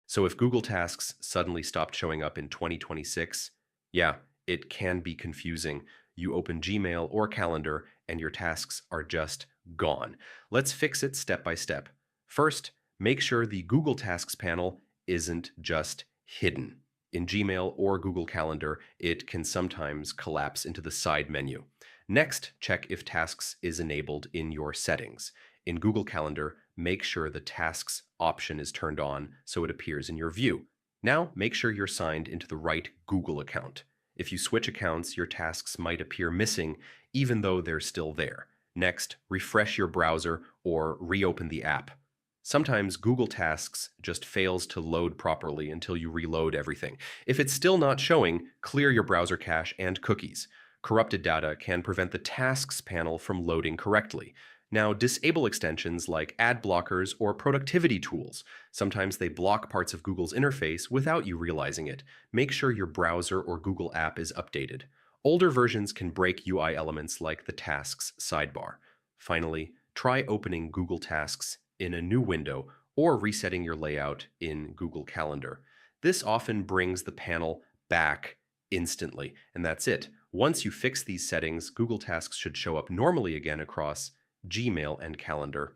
So if Google Tasks suddenly stopped showing up in 2026, yeah, it can be confusing. You open Gmail or Calendar and your tasks are just gone. Let's fix it step by step. First, make sure the Google Tasks panel isn't just hidden. In Gmail or Google Calendar, it can sometimes collapse into the side menu. Next, check if Tasks is enabled in your settings. In Google Calendar, make sure the Tasks option is turned on so it appears in your view. Now, make sure you're signed into the right Google account. If you switch accounts, your tasks might appear missing even though they're still there. Next, refresh your browser or reopen the app. Sometimes Google Tasks just fails to load properly until you reload everything. If it's still not showing, clear your browser cache and cookies. Corrupted data can prevent the Tasks panel from loading correctly. Now, disable extensions like ad blockers or productivity tools. Sometimes they block parts of Google's interface without you realizing it. Make sure your browser or Google app is updated. Older versions can break UI elements like the Tasks sidebar. Finally, try opening Google Tasks in a new window or resetting your layout in Google Calendar. This often brings the panel back instantly, and that's it. Once you fix these settings, Google Tasks should show up normally again across Gmail and Calendar.